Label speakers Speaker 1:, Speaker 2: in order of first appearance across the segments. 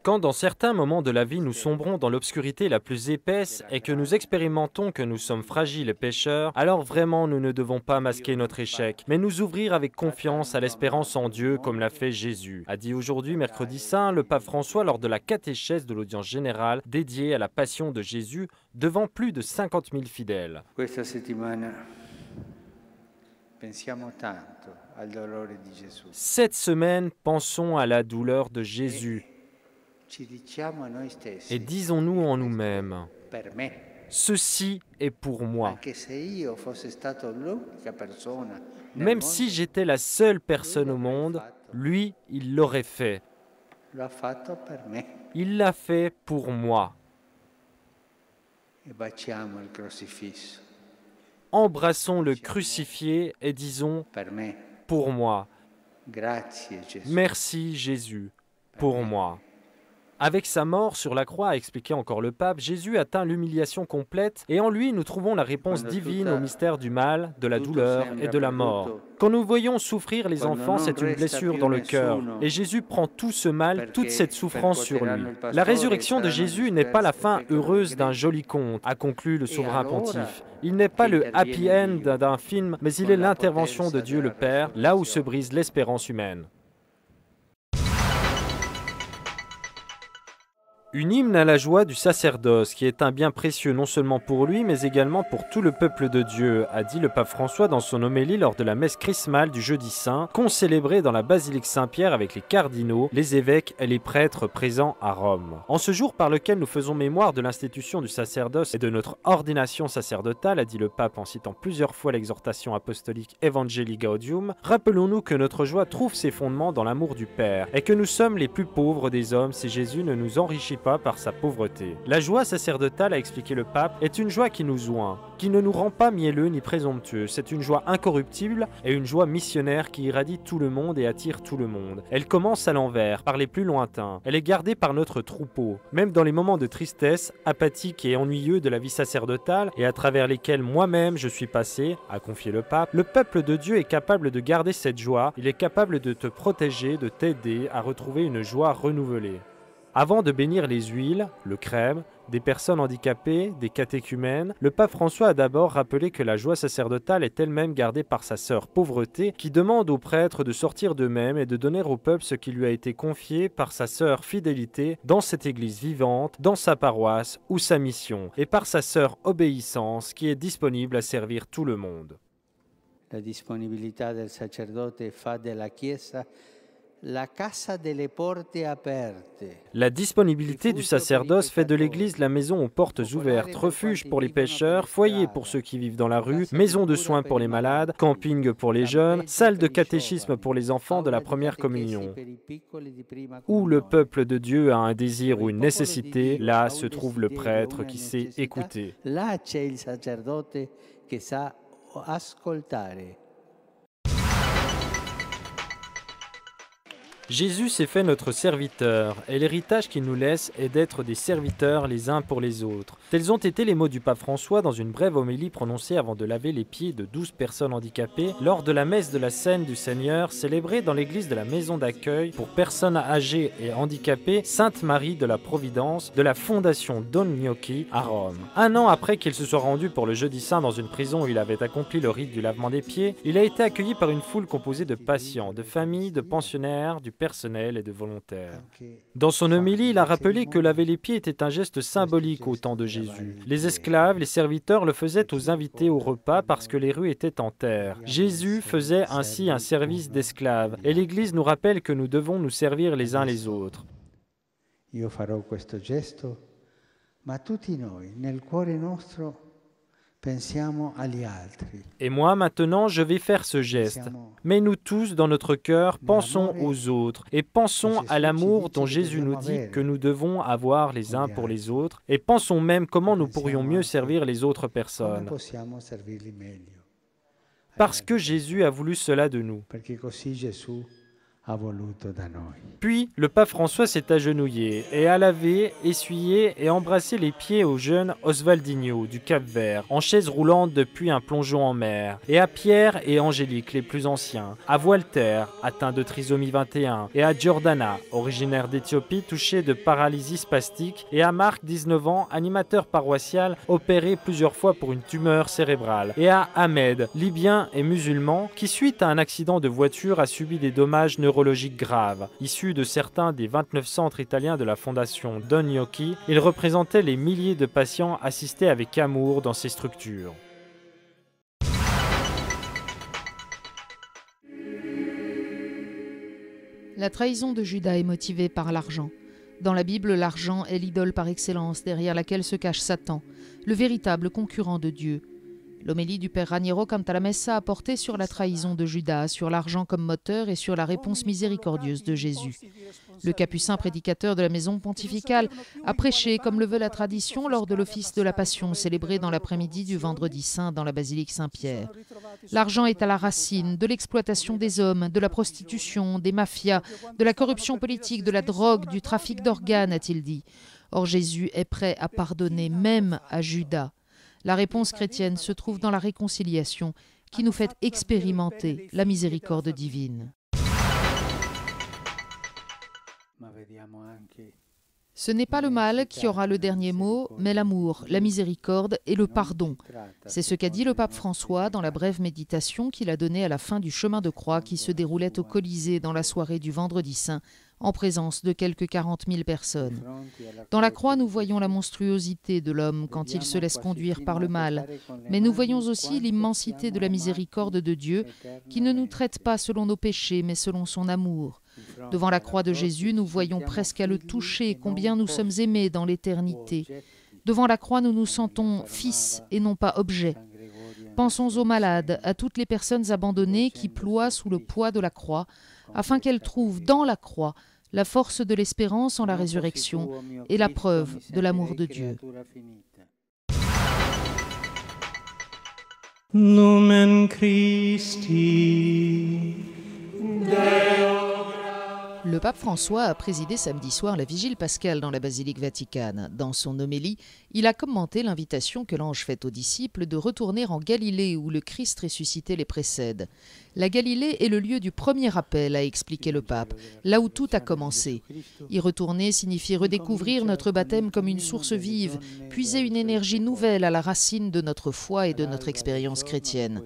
Speaker 1: Quand dans certains moments de la vie nous sombrons dans l'obscurité la plus épaisse et que nous expérimentons que nous sommes fragiles et pécheurs, alors vraiment nous ne devons pas masquer notre échec, mais nous ouvrir avec confiance à l'espérance en Dieu comme l'a fait Jésus, a dit aujourd'hui, mercredi saint, le pape François lors de la catéchèse de l'audience générale dédiée à la passion de Jésus devant plus de 50 000 fidèles. Cette semaine, pensons à la douleur de Jésus et disons-nous en nous-mêmes, ceci est pour moi. Même si j'étais la seule personne au monde, lui, il l'aurait fait. Il l'a fait pour moi. Embrassons le crucifié et disons « pour moi ». Merci Jésus, pour moi. Avec sa mort sur la croix, a expliqué encore le pape, Jésus atteint l'humiliation complète et en lui nous trouvons la réponse divine au mystère du mal, de la douleur et de la mort. Quand nous voyons souffrir les enfants, c'est une blessure dans le cœur et Jésus prend tout ce mal, toute cette souffrance sur lui. La résurrection de Jésus n'est pas la fin heureuse d'un joli conte, a conclu le souverain pontife. Il n'est pas le happy end d'un film, mais il est l'intervention de Dieu le Père, là où se brise l'espérance humaine. Une hymne à la joie du sacerdoce, qui est un bien précieux non seulement pour lui, mais également pour tout le peuple de Dieu, a dit le pape François dans son homélie lors de la messe chrismale du jeudi saint, concélébrée dans la basilique Saint-Pierre avec les cardinaux, les évêques et les prêtres présents à Rome. En ce jour par lequel nous faisons mémoire de l'institution du sacerdoce et de notre ordination sacerdotale, a dit le pape en citant plusieurs fois l'exhortation apostolique Evangelii Gaudium, rappelons-nous que notre joie trouve ses fondements dans l'amour du Père, et que nous sommes les plus pauvres des hommes si Jésus ne nous enrichit pas par sa pauvreté. La joie sacerdotale, a expliqué le pape, est une joie qui nous oint, qui ne nous rend pas mielleux ni présomptueux. C'est une joie incorruptible et une joie missionnaire qui irradie tout le monde et attire tout le monde. Elle commence à l'envers, par les plus lointains. Elle est gardée par notre troupeau. Même dans les moments de tristesse, apathiques et ennuyeux de la vie sacerdotale et à travers lesquels moi-même je suis passé, a confié le peuple de Dieu est capable de garder cette joie. Il est capable de te protéger, de t'aider à retrouver une joie renouvelée. Avant de bénir les huiles, le crème, des personnes handicapées, des catéchumènes, le pape François a d'abord rappelé que la joie sacerdotale est elle-même gardée par sa sœur pauvreté qui demande aux prêtres de sortir d'eux-mêmes et de donner au peuple ce qui lui a été confié par sa sœur fidélité dans cette église vivante, dans sa paroisse ou sa mission, et par sa sœur obéissance qui est disponible à servir tout le monde.
Speaker 2: La disponibilità del sacerdote fa della Chiesa la casa delle porte aperte.
Speaker 1: La disponibilité du sacerdoce fait de l'Église la maison aux portes ouvertes, refuge pour les pécheurs, foyer pour ceux qui vivent dans la rue, maison de soins pour les malades, camping pour les jeunes, salle de catéchisme pour les enfants de la première communion. Où le peuple de Dieu a un désir ou une nécessité, là se trouve le prêtre qui sait écouter.
Speaker 2: Là c'è il sacerdote che sa ascoltare.
Speaker 1: Jésus s'est fait notre serviteur, et l'héritage qu'il nous laisse est d'être des serviteurs les uns pour les autres. Tels ont été les mots du pape François dans une brève homélie prononcée avant de laver les pieds de 12 personnes handicapées lors de la messe de la Scène du Seigneur célébrée dans l'église de la maison d'accueil pour personnes âgées et handicapées Sainte Marie de la Providence de la fondation Don Gnocchi à Rome. Un an après qu'il se soit rendu pour le jeudi saint dans une prison où il avait accompli le rite du lavement des pieds, il a été accueilli par une foule composée de patients, de familles, de pensionnaires, du personnel et de volontaires. Dans son homélie, il a rappelé que laver les pieds était un geste symbolique au temps de Jésus. Les esclaves, les serviteurs le faisaient aux invités au repas parce que les rues étaient en terre. Jésus faisait ainsi un service d'esclaves et l'Église nous rappelle que nous devons nous servir les uns les autres.
Speaker 2: Io farò questo gesto, ma tutti noi nel cuore nostro pensiamo agli altri.
Speaker 1: Et moi, maintenant, je vais faire ce geste. Mais nous tous, dans notre cœur, pensons aux autres et pensons à l'amour dont Jésus nous dit que nous devons avoir les uns pour les autres et pensons même comment nous pourrions mieux servir les autres personnes. Parce que Jésus a voulu cela de nous.
Speaker 2: ha voluto da noi.
Speaker 1: Puis, le pape François s'est agenouillé et a lavé, essuyé et embrassé les pieds au jeune Oswaldinho du Cap-Vert, en chaise roulante depuis un plongeon en mer, et à Pierre et Angélique, les plus anciens, à Walter, atteint de trisomie 21, et à Giordana, originaire d'Éthiopie, touché de paralysie spastique, et à Marc, 19 ans, animateur paroissial, opéré plusieurs fois pour une tumeur cérébrale, et à Ahmed, libyen et musulman, qui suite à un accident de voiture a subi des dommages neurologiques graves. Issu de certains des 29 centres italiens de la fondation Don Gnocchi, il représentait les milliers de patients assistés avec amour dans ces structures.
Speaker 3: La trahison de Judas est motivée par l'argent. Dans la Bible, l'argent est l'idole par excellence derrière laquelle se cache Satan, le véritable concurrent de Dieu. L'homélie du père Raniero Cantalamessa a porté sur la trahison de Judas, sur l'argent comme moteur et sur la réponse miséricordieuse de Jésus. Le capucin prédicateur de la maison pontificale a prêché, comme le veut la tradition, lors de l'office de la Passion, célébré dans l'après-midi du Vendredi Saint dans la basilique Saint-Pierre. L'argent est à la racine de l'exploitation des hommes, de la prostitution, des mafias, de la corruption politique, de la drogue, du trafic d'organes, a-t-il dit. Or Jésus est prêt à pardonner même à Judas. La réponse chrétienne se trouve dans la réconciliation qui nous fait expérimenter la miséricorde divine. Ce n'est pas le mal qui aura le dernier mot, mais l'amour, la miséricorde et le pardon. C'est ce qu'a dit le pape François dans la brève méditation qu'il a donnée à la fin du chemin de croix qui se déroulait au Colisée dans la soirée du Vendredi Saint, en présence de quelques 40 000 personnes. Dans la croix, nous voyons la monstruosité de l'homme quand il se laisse conduire par le mal, mais nous voyons aussi l'immensité de la miséricorde de Dieu qui ne nous traite pas selon nos péchés, mais selon son amour. Devant la croix de Jésus, nous voyons presque à le toucher combien nous sommes aimés dans l'éternité. Devant la croix, nous nous sentons fils et non pas objets. Pensons aux malades, à toutes les personnes abandonnées qui ploient sous le poids de la croix, afin qu'elles trouvent dans la croix la force de l'espérance en la résurrection et la preuve de l'amour de Dieu.
Speaker 4: Lumen Christi.
Speaker 3: Le pape François a présidé samedi soir la vigile pascale dans la basilique Vaticane. Dans son homélie, il a commenté l'invitation que l'ange fait aux disciples de retourner en Galilée où le Christ ressuscité les précède. La Galilée est le lieu du premier appel, a expliqué le pape, là où tout a commencé. Y retourner signifie redécouvrir notre baptême comme une source vive, puiser une énergie nouvelle à la racine de notre foi et de notre expérience chrétienne.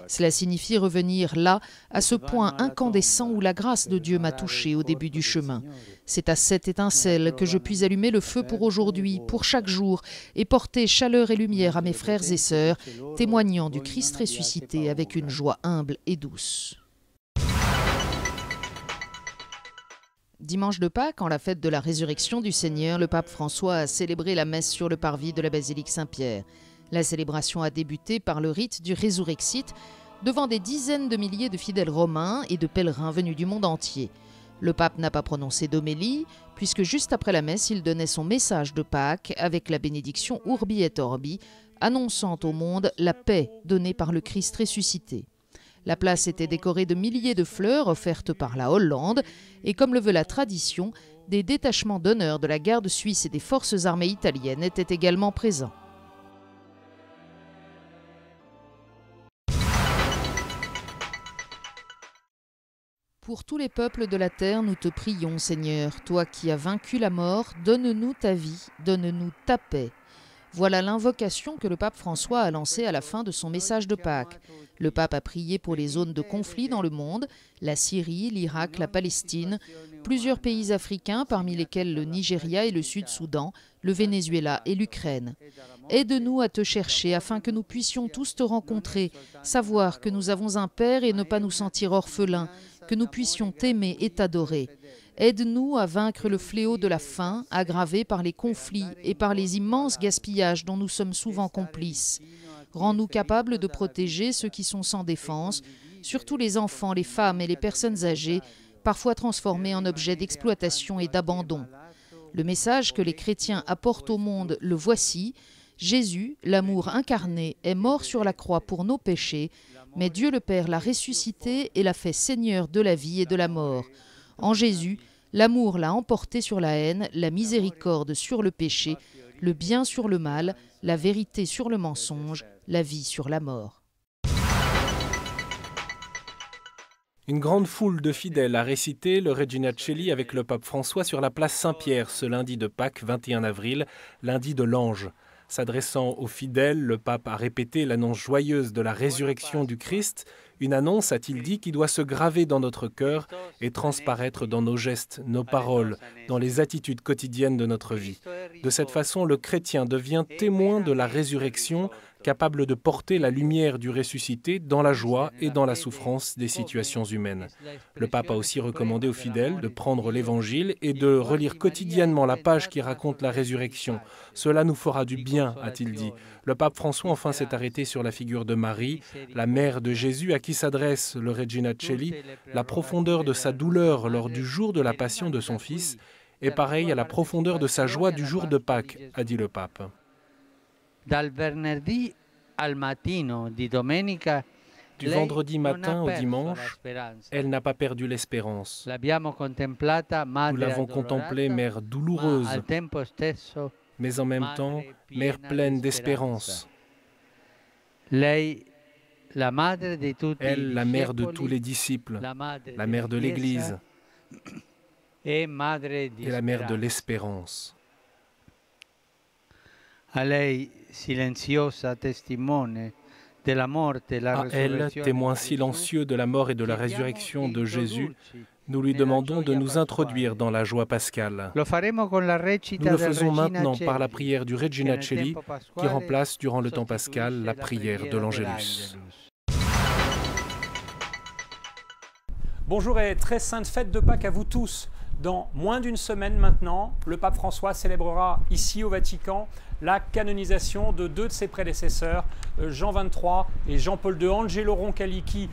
Speaker 3: Cela signifie revenir là, à ce point incandescent où la grâce de Dieu m'a touché au début du chemin. C'est à cette étincelle que je puis allumer le feu pour aujourd'hui, pour chaque jour, et porter chaleur et lumière à mes frères et sœurs, témoignant du Christ ressuscité avec une joie humble et douce. Dimanche de Pâques, en la fête de la résurrection du Seigneur, le pape François a célébré la messe sur le parvis de la basilique Saint-Pierre. La célébration a débuté par le rite du Résurrexit, devant des dizaines de milliers de fidèles romains et de pèlerins venus du monde entier. Le pape n'a pas prononcé d'homélie, puisque juste après la messe, il donnait son message de Pâques avec la bénédiction Urbi et Orbi, annonçant au monde la paix donnée par le Christ ressuscité. La place était décorée de milliers de fleurs offertes par la Hollande, et comme le veut la tradition, des détachements d'honneur de la garde suisse et des forces armées italiennes étaient également présents. Pour tous les peuples de la terre, nous te prions, Seigneur, toi qui as vaincu la mort, donne-nous ta vie, donne-nous ta paix. Voilà l'invocation que le pape François a lancée à la fin de son message de Pâques. Le pape a prié pour les zones de conflit dans le monde, la Syrie, l'Irak, la Palestine, plusieurs pays africains, parmi lesquels le Nigeria et le Sud-Soudan, le Venezuela et l'Ukraine. Aide-nous à te chercher afin que nous puissions tous te rencontrer, savoir que nous avons un Père et ne pas nous sentir orphelins, que nous puissions t'aimer et t'adorer. Aide-nous à vaincre le fléau de la faim, aggravé par les conflits et par les immenses gaspillages dont nous sommes souvent complices. Rends-nous capables de protéger ceux qui sont sans défense, surtout les enfants, les femmes et les personnes âgées, parfois transformés en objets d'exploitation et d'abandon. Le message que les chrétiens apportent au monde, le voici. Jésus, l'amour incarné, est mort sur la croix pour nos péchés, mais Dieu le Père l'a ressuscité et l'a fait Seigneur de la vie et de la mort. En Jésus, l'amour l'a emporté sur la haine, la miséricorde sur le péché, le bien sur le mal, la vérité sur le mensonge, la vie sur la mort.
Speaker 4: Une grande foule de fidèles a récité le Regina Coeli avec le pape François sur la place Saint-Pierre ce lundi de Pâques 21 avril, lundi de l'Ange. S'adressant aux fidèles, le pape a répété l'annonce joyeuse de la résurrection du Christ, une annonce, a-t-il dit, qui doit se graver dans notre cœur et transparaître dans nos gestes, nos paroles, dans les attitudes quotidiennes de notre vie. De cette façon, le chrétien devient témoin de la résurrection, capable de porter la lumière du ressuscité dans la joie et dans la souffrance des situations humaines. Le pape a aussi recommandé aux fidèles de prendre l'Évangile et de relire quotidiennement la page qui raconte la résurrection. Cela nous fera du bien, a-t-il dit. Le pape François enfin s'est arrêté sur la figure de Marie, la mère de Jésus à qui s'adresse le Regina Coeli. La profondeur de sa douleur lors du jour de la passion de son fils est pareille à la profondeur de sa joie du jour de Pâques, a dit le pape. Du vendredi matin au dimanche, elle n'a pas perdu l'espérance. Nous l'avons contemplée mère douloureuse, mais en même temps, mère pleine d'espérance. Elle, la mère de tous les disciples, la mère de l'Église et la mère de l'espérance. À elle, témoin silencieux de la mort et de la résurrection de Jésus, nous lui demandons de nous introduire dans la joie pascale. Nous le faisons maintenant par la prière du Regina Coeli qui remplace durant le temps pascal la prière de l'Angélus.
Speaker 5: Bonjour et très sainte fête de Pâques à vous tous. Dans moins d'une semaine maintenant, le pape François célébrera ici au Vatican la canonisation de deux de ses prédécesseurs, Jean XXIII et Jean-Paul II. Angelo Roncalli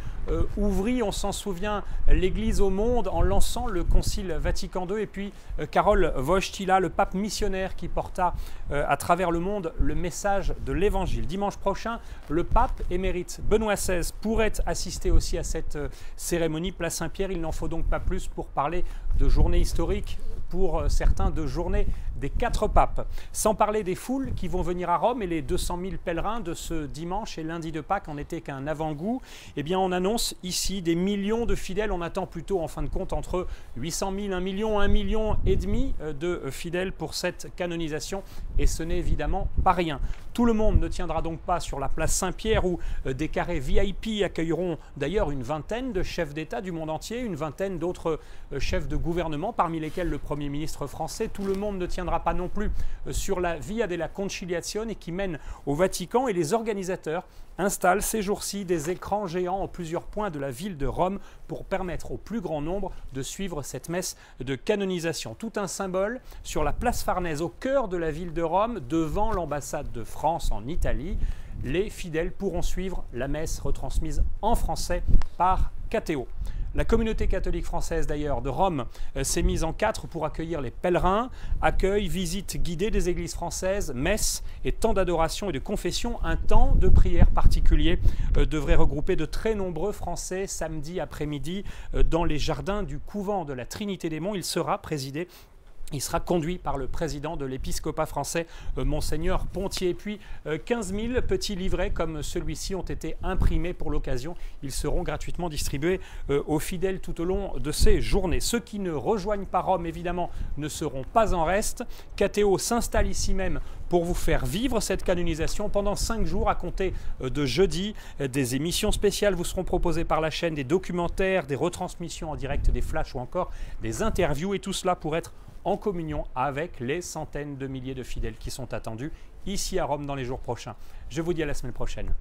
Speaker 5: ouvrit, on s'en souvient, l'Église au monde en lançant le Concile Vatican II, et puis Karol Wojtyła, le pape missionnaire qui porta à travers le monde le message de l'Évangile. Dimanche prochain, le pape émérite Benoît XVI pourrait assister aussi à cette cérémonie place Saint-Pierre. Il n'en faut donc pas plus pour parler de journée historique, pour certains de journée des 4 papes. Sans parler des foules qui vont venir à Rome et les 200 000 pèlerins de ce dimanche et lundi de Pâques en était qu'un avant-goût. Eh bien, on annonce ici des millions de fidèles. On attend plutôt, en fin de compte, entre 800 000, 1 million, 1,5 million de fidèles pour cette canonisation. Et ce n'est évidemment pas rien. Tout le monde ne tiendra donc pas sur la place Saint-Pierre où des carrés VIP accueilleront d'ailleurs une vingtaine de chefs d'État du monde entier, une vingtaine d'autres chefs de gouvernement, parmi lesquels le Premier ministre français. Tout le monde ne tiendra pas non plus sur la Via della Conciliazione qui mène au Vatican, et les organisateurs installent ces jours-ci des écrans géants en plusieurs points de la ville de Rome pour permettre au plus grand nombre de suivre cette messe de canonisation. Tout un symbole sur la place Farnèse, au cœur de la ville de Rome, devant l'ambassade de France en Italie. Les fidèles pourront suivre la messe retransmise en français par KTO. La communauté catholique française d'ailleurs de Rome s'est mise en 4 pour accueillir les pèlerins. Accueil, visite guidée des églises françaises, messe et temps d'adoration et de confession. Un temps de prière particulier devrait regrouper de très nombreux Français samedi après-midi dans les jardins du couvent de la Trinité des Monts. Il sera présidé. Il sera conduit par le président de l'épiscopat français, Monseigneur Pontier. Et puis 15 000 petits livrets comme celui-ci ont été imprimés pour l'occasion. Ils seront gratuitement distribués aux fidèles tout au long de ces journées. Ceux qui ne rejoignent pas Rome, évidemment, ne seront pas en reste. KTO s'installe ici même pour vous faire vivre cette canonisation pendant 5 jours à compter de jeudi. Des émissions spéciales vous seront proposées par la chaîne, des documentaires, des retransmissions en direct, des flashs ou encore des interviews. Et tout cela pour être en communion avec les centaines de milliers de fidèles qui sont attendus ici à Rome dans les jours prochains. Je vous dis à la semaine prochaine.